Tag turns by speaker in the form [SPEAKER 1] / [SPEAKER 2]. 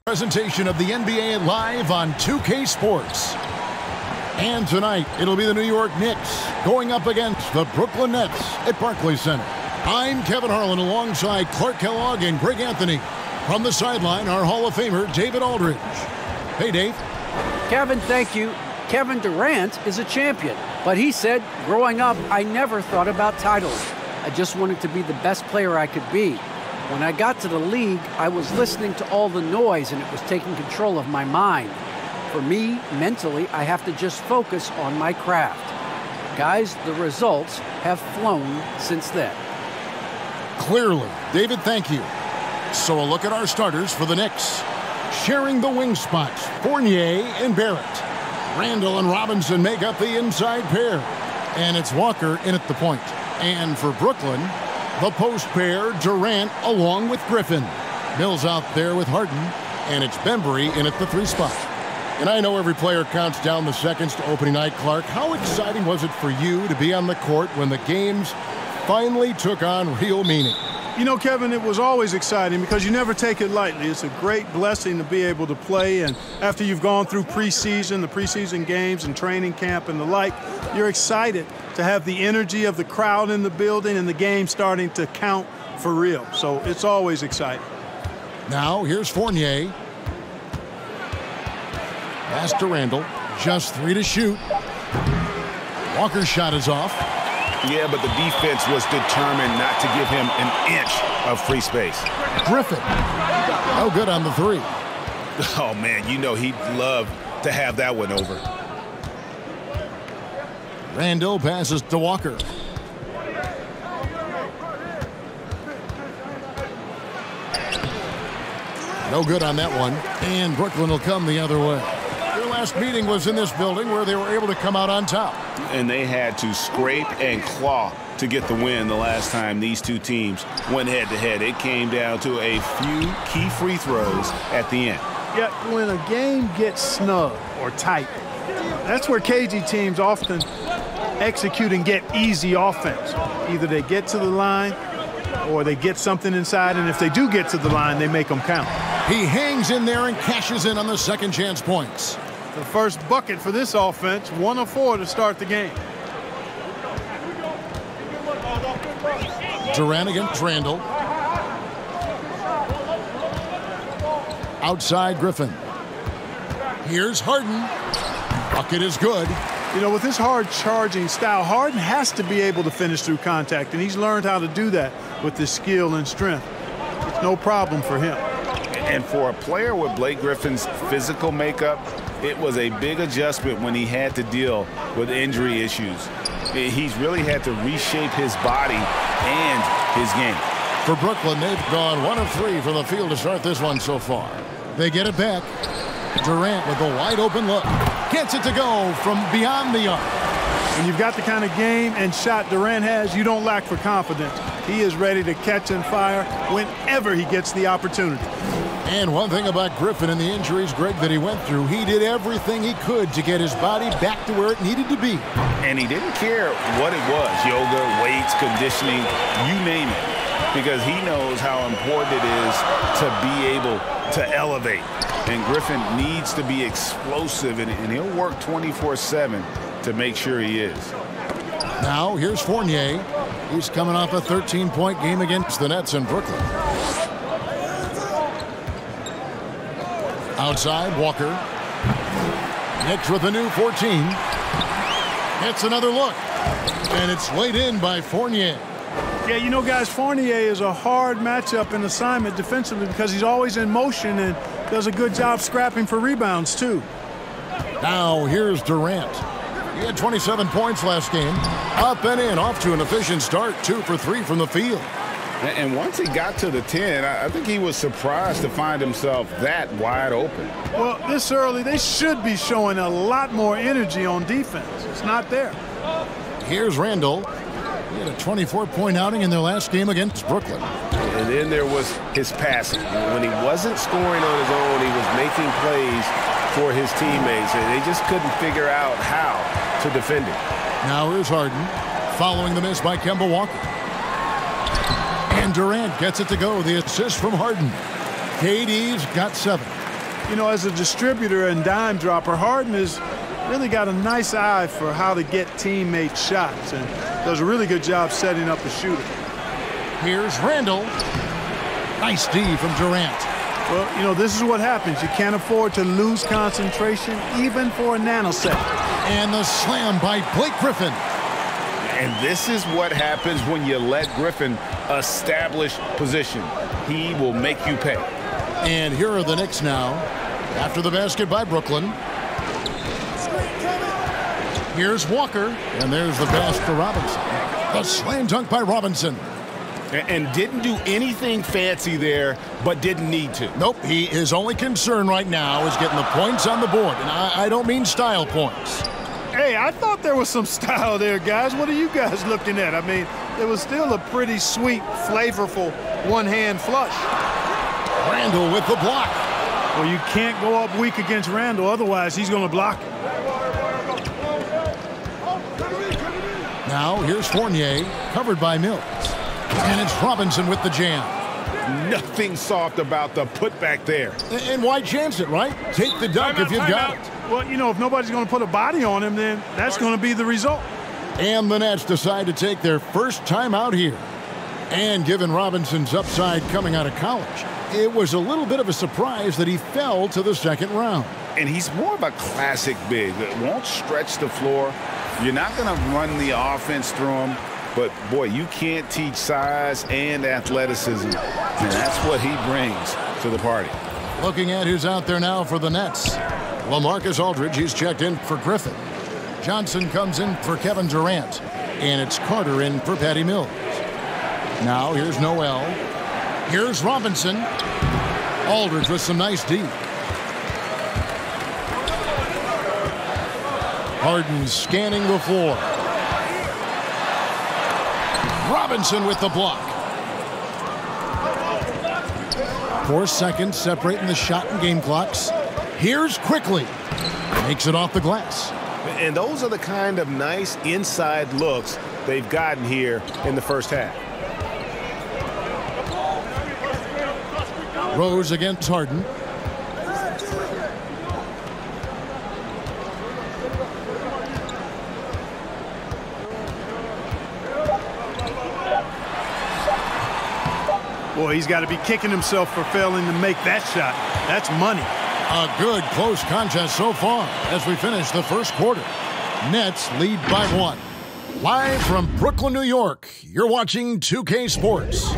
[SPEAKER 1] Presentation of the NBA live on 2K Sports. And tonight, it'll be the New York Knicks going up against the Brooklyn Nets at Barclays Center. I'm Kevin Harlan alongside Clark Kellogg and Greg Anthony. From the sideline, our Hall of Famer, David Aldridge. Hey, Dave.
[SPEAKER 2] Kevin, thank you. Kevin Durant is a champion, but he said, growing up, I never thought about titles. I just wanted to be the best player I could be. When I got to the league, I was listening to all the noise and it was taking control of my mind. For me, mentally, I have to just focus on my craft. Guys, the results have flown since then.
[SPEAKER 1] Clearly. David, thank you. So a look at our starters for the Knicks. Sharing the wing spots, Fournier and Barrett. Randall and Robinson make up the inside pair. And it's Walker in at the point. And for Brooklyn, the post pair, Durant along with Griffin. Mills out there with Harden. And it's Bembry in at the 3 spot. And I know every player counts down the seconds to opening night, Clark. How exciting was it for you to be on the court when the games finally took on real meaning?
[SPEAKER 3] You know, Kevin, it was always exciting because you never take it lightly. It's a great blessing to be able to play, and after you've gone through preseason, the preseason games and training camp and the like, you're excited to have the energy of the crowd in the building and the game starting to count for real. So it's always exciting.
[SPEAKER 1] Now, here's Fournier. Pass to Randall. Just 3 to shoot. Walker's shot is off.
[SPEAKER 4] Yeah, but the defense was determined not to give him an inch of free space.
[SPEAKER 1] Griffin. No good on the 3.
[SPEAKER 4] Oh, man, you know he'd love to have that one over.
[SPEAKER 1] Randall passes to Walker. No good on that one. And Brooklyn will come the other way. Their last meeting was in this building where they were able to come out on top.
[SPEAKER 4] And they had to scrape and claw to get the win the last time these two teams went head-to-head. It came down to a few key free throws at the end.
[SPEAKER 3] Yeah, when a game gets snug or tight, that's where KG teams often execute and get easy offense. Either they get to the line or they get something inside, and if they do get to the line, they make them count.
[SPEAKER 1] He hangs in there and cashes in on the second chance points.
[SPEAKER 3] The first bucket for this offense, 1 of 4 to start the game.
[SPEAKER 1] Durant against Randall. Outside Griffin. Here's Harden. Bucket is good.
[SPEAKER 3] You know, with his hard charging style, Harden has to be able to finish through contact, and he's learned how to do that with his skill and strength. It's no problem for him.
[SPEAKER 4] And for a player with Blake Griffin's physical makeup, it was a big adjustment when he had to deal with injury issues. He's really had to reshape his body and his game.
[SPEAKER 1] For Brooklyn, they've gone 1 of 3 from the field to start this one so far. They get it back. Durant with a wide open look. Gets it to go from beyond the arc.
[SPEAKER 3] When you've got the kind of game and shot Durant has, you don't lack for confidence. He is ready to catch and fire whenever he gets the opportunity.
[SPEAKER 1] And one thing about Griffin and the injuries, Greg, that he went through, he did everything he could to get his body back to where it needed to be.
[SPEAKER 4] And he didn't care what it was, yoga, weights, conditioning, you name it, because he knows how important it is to be able to elevate. And Griffin needs to be explosive, and he'll work 24/7 to make sure he is.
[SPEAKER 1] Now, here's Fournier. He's coming off a 13-point game against the Nets in Brooklyn. Outside, Walker. Knicks with a new 14. Gets another look. And it's laid in by Fournier.
[SPEAKER 3] Yeah, you know, guys, Fournier is a hard matchup in assignment defensively because he's always in motion and does a good job scrapping for rebounds, too.
[SPEAKER 1] Now, here's Durant. He had 27 points last game. Up and in, off to an efficient start. 2 for 3 from the field.
[SPEAKER 4] And once he got to the 10, I think he was surprised to find himself that wide open.
[SPEAKER 3] Well, this early, they should be showing a lot more energy on defense. It's not there.
[SPEAKER 1] Here's Randall. He had a 24-point outing in their last game against Brooklyn.
[SPEAKER 4] And then there was his passing. When he wasn't scoring on his own, he was making plays for his teammates, and they just couldn't figure out how to defend him.
[SPEAKER 1] Now here's Harden. following the miss by Kemba Walker. And Durant gets it to go. The assist from Harden. KD's got 7.
[SPEAKER 3] You know, as a distributor and dime dropper, Harden has really got a nice eye for how to get teammate shots and does a really good job setting up the shooter.
[SPEAKER 1] Here's Randall. Nice D from Durant.
[SPEAKER 3] Well, you know, this is what happens. You can't afford to lose concentration even for a nanosecond.
[SPEAKER 1] And the slam by Blake Griffin.
[SPEAKER 4] And this is what happens when you let Griffin establish position. He will make you pay.
[SPEAKER 1] And here are the Knicks now, after the basket by Brooklyn. Here's Walker, and there's the pass to Robinson. The slam dunk by Robinson.
[SPEAKER 4] And didn't do anything fancy there, but didn't need to.
[SPEAKER 1] Nope, his only concern right now is getting the points on the board, and I don't mean style points.
[SPEAKER 3] Hey, I thought there was some style there, guys. What are you guys looking at? I mean, it was still a pretty sweet, flavorful one-hand flush.
[SPEAKER 1] Randall with the block.
[SPEAKER 3] Well, you can't go up weak against Randall, otherwise he's going to block it.
[SPEAKER 1] Now here's Fournier, covered by Mills. And it's Robinson with the jam.
[SPEAKER 4] Nothing soft about the putback there.
[SPEAKER 1] And why chance it, right? Take the dunk if you've got it.
[SPEAKER 3] Well, you know, if nobody's going to put a body on him, then that's going to be the result.
[SPEAKER 1] And the Nets decide to take their first time out here. And given Robinson's upside coming out of college, it was a little bit of a surprise that he fell to the second round.
[SPEAKER 4] And he's more of a classic big that won't stretch the floor. You're not going to run the offense through him. But, boy, you can't teach size and athleticism. And that's what he brings to the party.
[SPEAKER 1] Looking at who's out there now for the Nets. LaMarcus Aldridge, he's checked in for Griffin. Johnson comes in for Kevin Durant. And it's Carter in for Patty Mills. Now here's Noel. Here's Robinson. Aldridge with some nice D. Harden scanning the floor. Robinson with the block. 4 seconds separating the shot and game clocks. Here's Quickly. Makes it off the glass.
[SPEAKER 5] And those are the kind of nice inside looks they've gotten here in the first half.
[SPEAKER 1] Rose against Harden.
[SPEAKER 3] Boy, he's got to be kicking himself for failing to make that shot. That's money.
[SPEAKER 1] A good close contest so far as we finish the first quarter. Nets lead by 1. Live from Brooklyn, New York, you're watching 2K Sports.